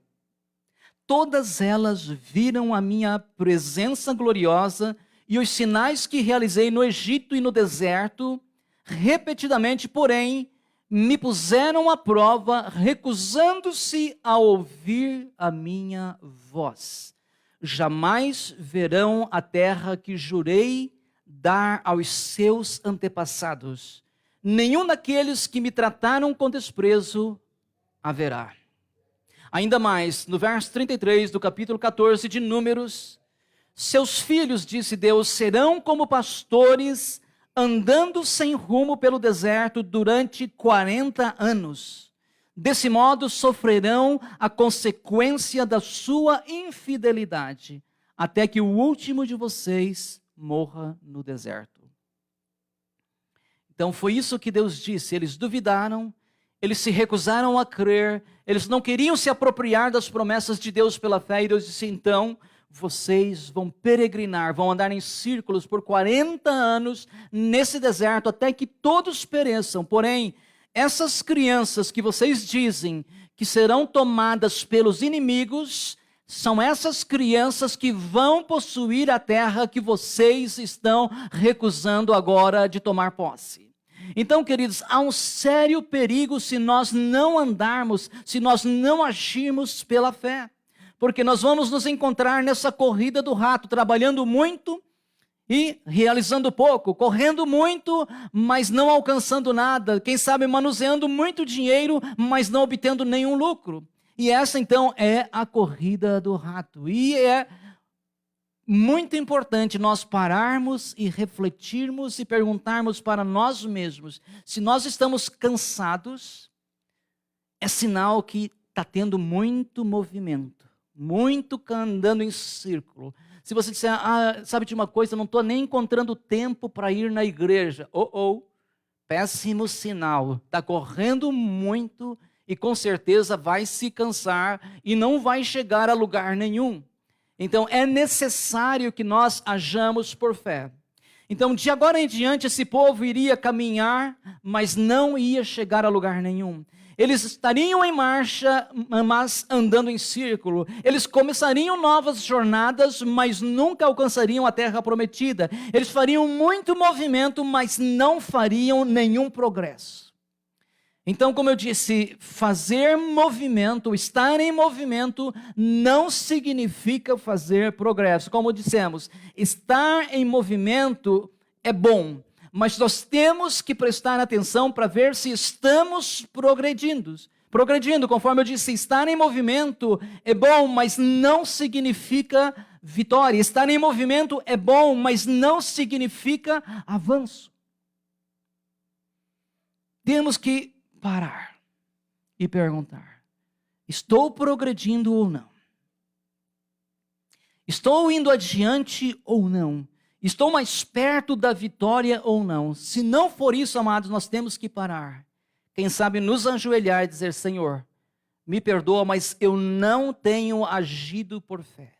Todas elas viram a minha presença gloriosa e os sinais que realizei no Egito e no deserto, repetidamente, porém, me puseram à prova, recusando-se a ouvir a minha voz. Jamais verão a terra que jurei dar aos seus antepassados. Nenhum daqueles que me trataram com desprezo haverá. Ainda mais, no verso 33 do capítulo 14 de Números, seus filhos, disse Deus, serão como pastores andando sem rumo pelo deserto durante 40 anos. Desse modo sofrerão a consequência da sua infidelidade, até que o último de vocês morra no deserto. Então foi isso que Deus disse, eles duvidaram, eles se recusaram a crer, eles não queriam se apropriar das promessas de Deus pela fé, e Deus disse, então, vocês vão peregrinar, vão andar em círculos por 40 anos nesse deserto, até que todos pereçam. Porém, essas crianças que vocês dizem que serão tomadas pelos inimigos, são essas crianças que vão possuir a terra que vocês estão recusando agora de tomar posse. Então, queridos, há um sério perigo se nós não andarmos, se nós não agirmos pela fé. Porque nós vamos nos encontrar nessa corrida do rato, trabalhando muito e realizando pouco, correndo muito, mas não alcançando nada. Quem sabe manuseando muito dinheiro, mas não obtendo nenhum lucro. E essa, então, é a corrida do rato. E é muito importante nós pararmos e refletirmos e perguntarmos para nós mesmos se nós estamos cansados. É sinal que está tendo muito movimento, muito andando em círculo. Se você disser, sabe de uma coisa, eu não estou nem encontrando tempo para ir na igreja. Péssimo sinal. Está correndo muito e com certeza vai se cansar e não vai chegar a lugar nenhum. Então, é necessário que nós hajamos por fé. Então, de agora em diante, esse povo iria caminhar, mas não ia chegar a lugar nenhum. Eles estariam em marcha, mas andando em círculo. Eles começariam novas jornadas, mas nunca alcançariam a terra prometida. Eles fariam muito movimento, mas não fariam nenhum progresso. Então, como eu disse, fazer movimento, estar em movimento, não significa fazer progresso. Como dissemos, estar em movimento é bom, mas nós temos que prestar atenção para ver se estamos progredindo. Conforme eu disse, estar em movimento é bom, mas não significa vitória. Estar em movimento é bom, mas não significa avanço. temos que parar e perguntar: estou progredindo ou não? Estou indo adiante ou não? Estou mais perto da vitória ou não? Se não for isso, amados, nós temos que parar. Quem sabe nos ajoelhar e dizer: Senhor, me perdoa, mas eu não tenho agido por fé.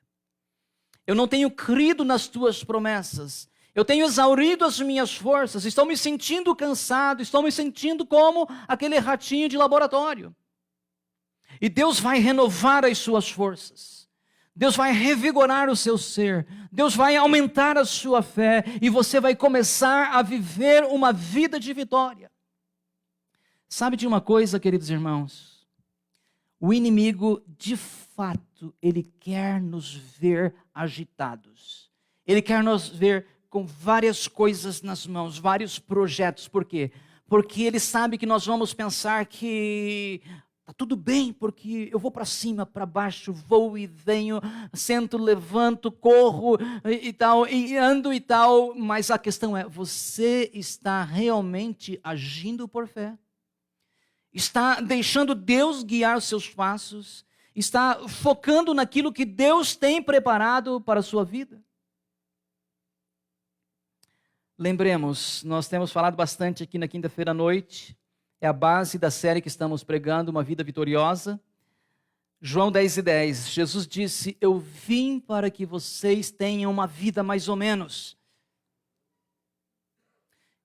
Eu não tenho crido nas tuas promessas. Eu tenho exaurido as minhas forças. Estou me sentindo cansado. Estou me sentindo como aquele ratinho de laboratório. E Deus vai renovar as suas forças. Deus vai revigorar o seu ser. Deus vai aumentar a sua fé. E você vai começar a viver uma vida de vitória. Sabe de uma coisa, queridos irmãos? O inimigo, de fato, ele quer nos ver agitados. Ele quer nos ver com várias coisas nas mãos, vários projetos. Por quê? Porque ele sabe que nós vamos pensar que está tudo bem, porque eu vou para cima, para baixo, vou e venho, sento, levanto, corro e tal, e ando e tal. Mas a questão é, você está realmente agindo por fé? Está deixando Deus guiar os seus passos? Está focando naquilo que Deus tem preparado para a sua vida? Lembremos, nós temos falado bastante aqui na quinta-feira à noite, é a base da série que estamos pregando, Uma Vida Vitoriosa. João 10:10, Jesus disse: eu vim para que vocês tenham uma vida mais ou menos.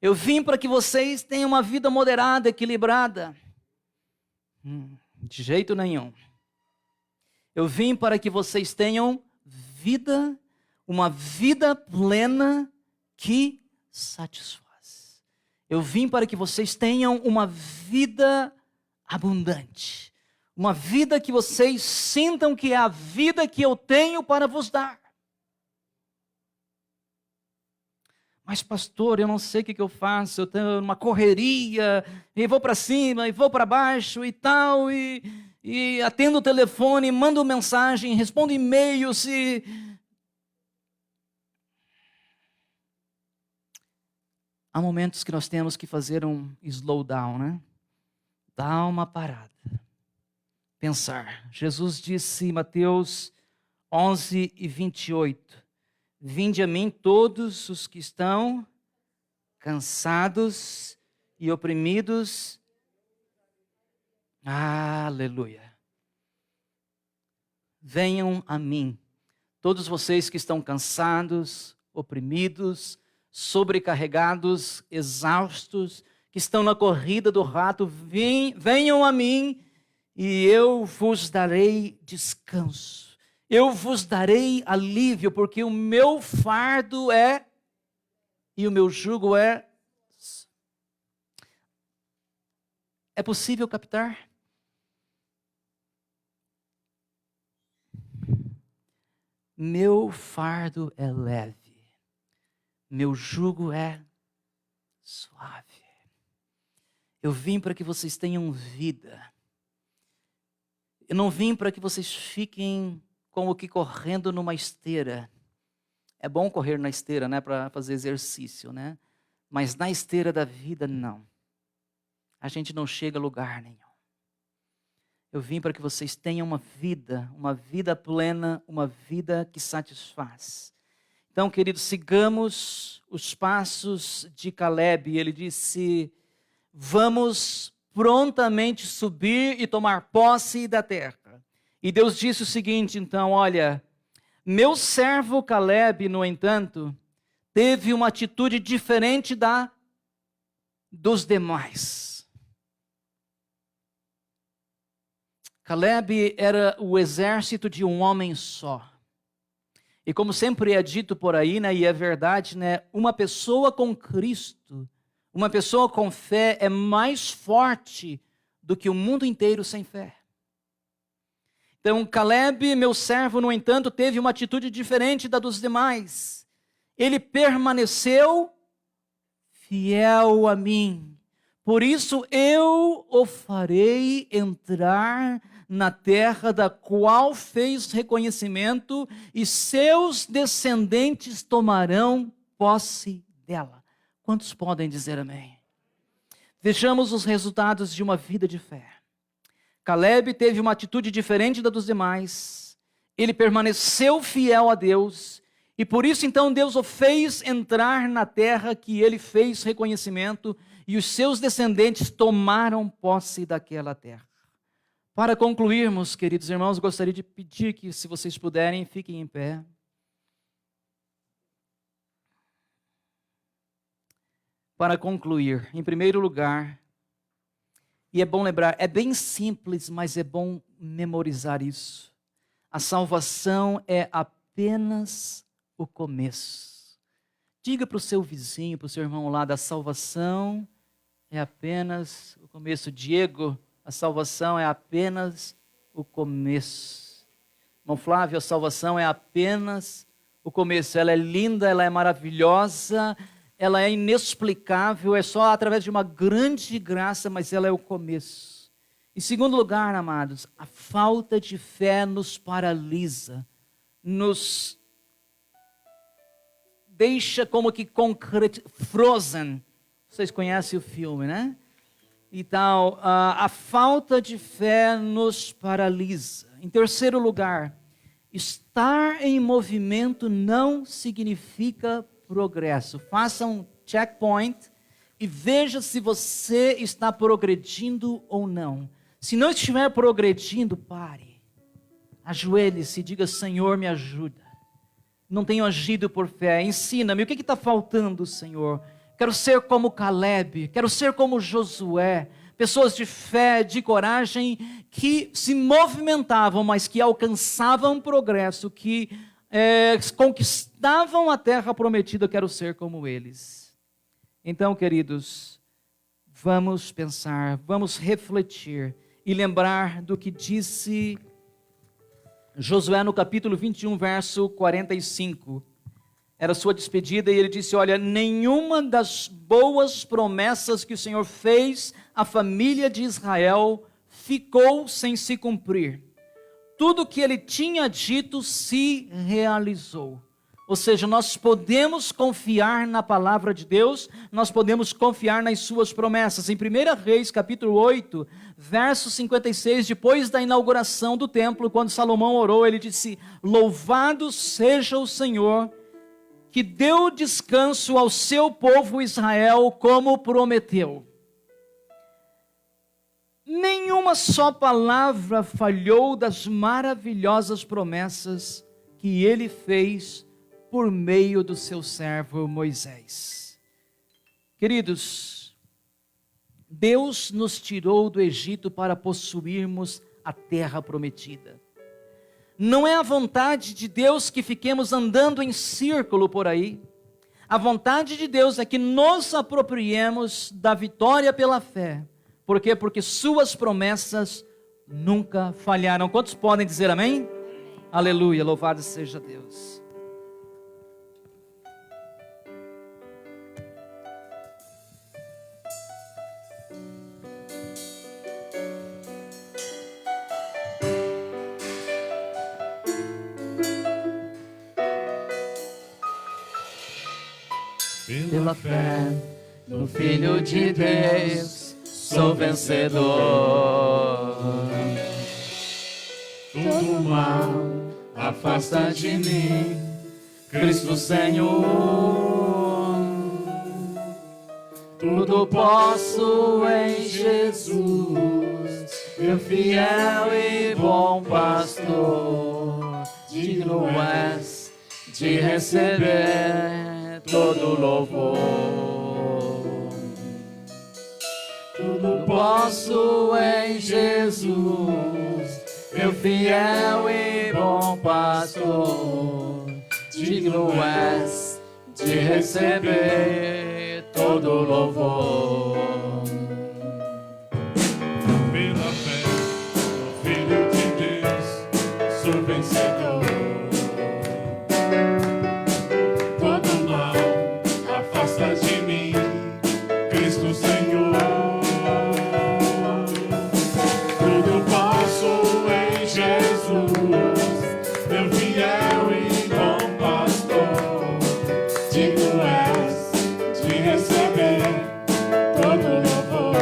Eu vim para que vocês tenham uma vida moderada, equilibrada. De jeito nenhum. Eu vim para que vocês tenham vida, uma vida plena que satisfaz. Eu vim para que vocês tenham uma vida abundante. Uma vida que vocês sintam que é a vida que eu tenho para vos dar. Mas pastor, eu não sei o que eu faço, eu tenho uma correria, e vou para cima, e vou para baixo e tal, e atendo o telefone, mando mensagem, respondo e-mails, e... Há momentos que nós temos que fazer um slowdown, né? Dar uma parada. Pensar. Jesus disse em Mateus 11:28, vinde a mim todos os que estão cansados e oprimidos. Aleluia. Venham a mim, todos vocês que estão cansados, oprimidos, sobrecarregados, exaustos, que estão na corrida do rato, venham a mim e eu vos darei descanso. Eu vos darei alívio, porque o meu fardo é e o meu jugo é. É possível captar? Meu fardo é leve. Meu jugo é suave. Eu vim para que vocês tenham vida. Eu não vim para que vocês fiquem como que correndo numa esteira. É bom correr na esteira, né, para fazer exercício, né? Mas na esteira da vida, não. A gente não chega a lugar nenhum. Eu vim para que vocês tenham uma vida plena, uma vida que satisfaz. Então, queridos, sigamos os passos de Caleb. Ele disse: vamos prontamente subir e tomar posse da terra. E Deus disse o seguinte, então, olha, meu servo Caleb, no entanto, teve uma atitude diferente dos demais. Caleb era o exército de um homem só. E como sempre é dito por aí, né, e é verdade, né, uma pessoa com Cristo, uma pessoa com fé é mais forte do que o mundo inteiro sem fé. Então, Caleb, meu servo, no entanto, teve uma atitude diferente da dos demais. Ele permaneceu fiel a mim. Por isso eu o farei entrar na terra da qual fez reconhecimento, e seus descendentes tomarão posse dela. Quantos podem dizer amém? Vejamos os resultados de uma vida de fé. Caleb teve uma atitude diferente da dos demais. Ele permaneceu fiel a Deus. E por isso, então, Deus o fez entrar na terra que ele fez reconhecimento. E os seus descendentes tomaram posse daquela terra. Para concluirmos, queridos irmãos, gostaria de pedir que, se vocês puderem, fiquem em pé. Para concluir, em primeiro lugar, e é bom lembrar, é bem simples, mas é bom memorizar isso. A salvação é apenas o começo. Diga para o seu vizinho, para o seu irmão lá, da salvação é apenas o começo. Diego, a salvação é apenas o começo. Irmão Flávio, a salvação é apenas o começo. Ela é linda, ela é maravilhosa, ela é inexplicável, é só através de uma grande graça, mas ela é o começo. Em segundo lugar, amados, a falta de fé nos paralisa, nos deixa como que Frozen. Vocês conhecem o filme, né? Então, a falta de fé nos paralisa. Em terceiro lugar, estar em movimento não significa progresso. Faça um checkpoint e veja se você está progredindo ou não. Se não estiver progredindo, pare. Ajoelhe-se e diga: Senhor, me ajuda. Não tenho agido por fé. Ensina-me. O que está faltando, Senhor? Quero ser como Caleb. Quero ser como Josué. Pessoas de fé, de coragem, que se movimentavam, mas que alcançavam progresso, que conquistavam a terra prometida. Eu quero ser como eles. Então, queridos, vamos pensar, vamos refletir e lembrar do que disse Josué no capítulo 21, verso 45. Era sua despedida e ele disse: olha, nenhuma das boas promessas que o Senhor fez à família de Israel ficou sem se cumprir. Tudo que ele tinha dito se realizou. Ou seja, nós podemos confiar na palavra de Deus, nós podemos confiar nas suas promessas. Em 1 Reis, capítulo 8, verso 56, depois da inauguração do templo, quando Salomão orou, ele disse: louvado seja o Senhor, que deu descanso ao seu povo Israel, como prometeu. Nenhuma só palavra falhou das maravilhosas promessas que ele fez por meio do seu servo Moisés. Queridos, Deus nos tirou do Egito para possuirmos a terra prometida. Não é a vontade de Deus que fiquemos andando em círculo por aí. A vontade de Deus é que nos apropriemos da vitória pela fé. Por quê? Porque suas promessas nunca falharam. Quantos podem dizer amém? Aleluia, louvado seja Deus. Pela fé no Filho de Deus, sou vencedor. Todo mal afasta de mim, Cristo Senhor. Tudo posso em Jesus, meu fiel e bom pastor. Digno és de receber todo louvor. Tudo posso em Jesus, meu fiel e bom pastor. Digno és de receber todo louvor. Pela fé no Filho de Deus, sou vencedor. Digno és de receber todo louvor.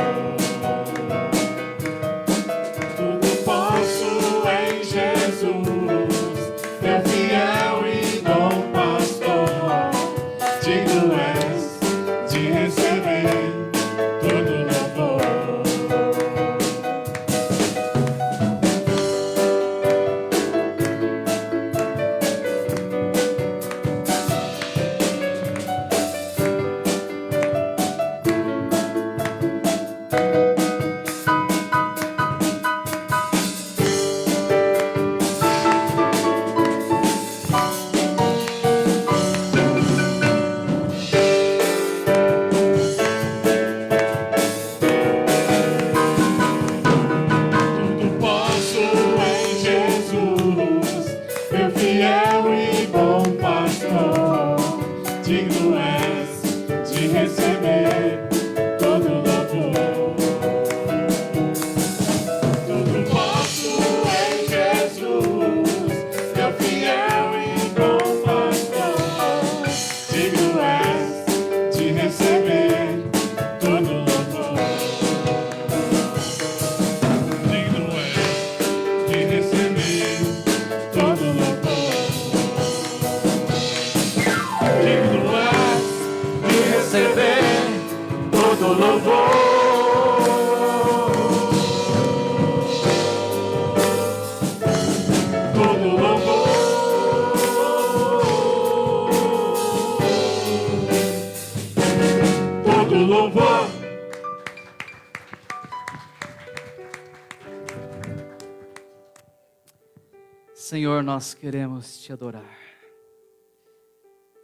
Senhor, nós queremos te adorar.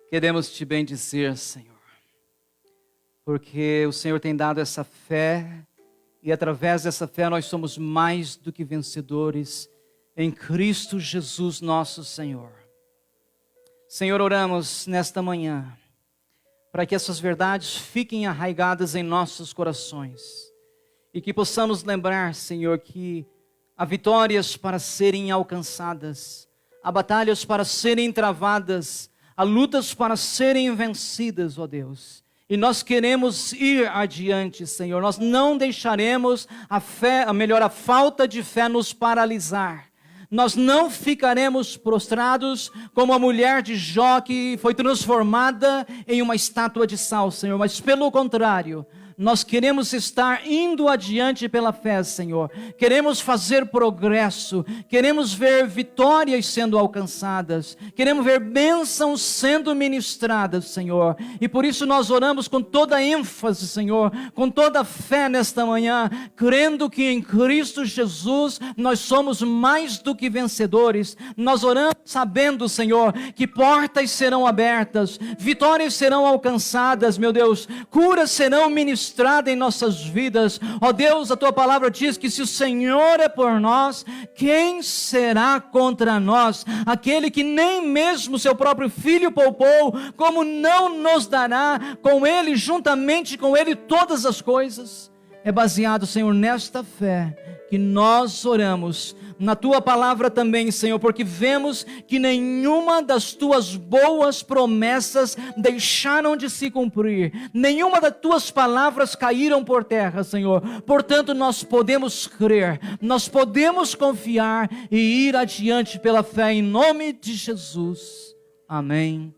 Queremos te bendizer, Senhor. Porque o Senhor tem dado essa fé e através dessa fé nós somos mais do que vencedores em Cristo Jesus nosso Senhor. Senhor, oramos nesta manhã para que essas verdades fiquem arraigadas em nossos corações e que possamos lembrar, Senhor, que há vitórias para serem alcançadas, há batalhas para serem travadas, há lutas para serem vencidas, ó Deus. E nós queremos ir adiante, Senhor. Nós não deixaremos a falta de fé nos paralisar. Nós não ficaremos prostrados como a mulher de Jó que foi transformada em uma estátua de sal, Senhor. Mas pelo contrário, nós queremos estar indo adiante pela fé, Senhor. Queremos fazer progresso. Queremos ver vitórias sendo alcançadas. Queremos ver bênçãos sendo ministradas, Senhor. E por isso nós oramos com toda ênfase, Senhor, com toda fé nesta manhã, crendo que em Cristo Jesus nós somos mais do que vencedores. Nós oramos sabendo, Senhor, que portas serão abertas, vitórias serão alcançadas, meu Deus, curas serão ministradas em nossas vidas. Ó Deus, a tua palavra diz que se o Senhor é por nós, quem será contra nós? Aquele que nem mesmo seu próprio filho poupou, como não nos dará com ele, juntamente com ele, todas as coisas? É baseado, Senhor, nesta fé que nós oramos, na tua palavra também, Senhor, porque vemos que nenhuma das tuas boas promessas deixaram de se cumprir, nenhuma das tuas palavras caíram por terra, Senhor. Portanto, nós podemos crer, nós podemos confiar e ir adiante pela fé em nome de Jesus. Amém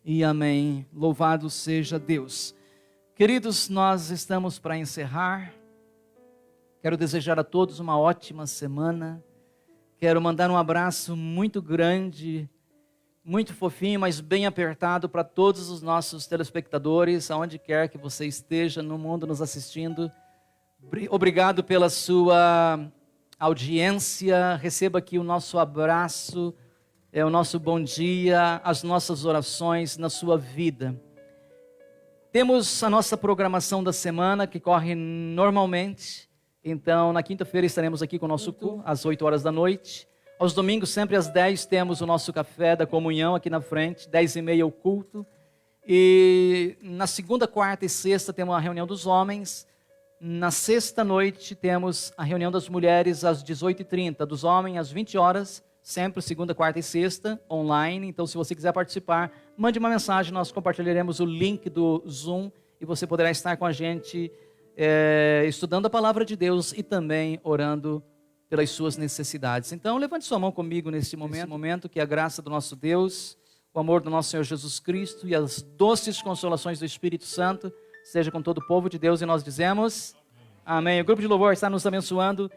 e amém. Louvado seja Deus. Queridos, nós estamos para encerrar. Quero desejar a todos uma ótima semana. Quero mandar um abraço muito grande, muito fofinho, mas bem apertado para todos os nossos telespectadores, aonde quer que você esteja no mundo nos assistindo. Obrigado pela sua audiência. Receba aqui o nosso abraço, o nosso bom dia, as nossas orações na sua vida. Temos a nossa programação da semana que corre normalmente. Então, na quinta-feira estaremos aqui com o nosso culto, às 8 horas da noite. Aos domingos, sempre às 10, temos o nosso café da comunhão aqui na frente, 10h30 o culto. E na segunda, quarta e sexta temos a reunião dos homens. Na sexta noite temos a reunião das mulheres às 18h30, dos homens às 20 horas, sempre segunda, quarta e sexta, online. Então, se você quiser participar, mande uma mensagem, nós compartilharemos o link do Zoom e você poderá estar com a gente estudando a palavra de Deus e também orando pelas suas necessidades. Então, levante sua mão comigo nesse momento, que a graça do nosso Deus, o amor do nosso Senhor Jesus Cristo e as doces consolações do Espírito Santo seja com todo o povo de Deus, e nós dizemos amém. O grupo de louvor está nos abençoando.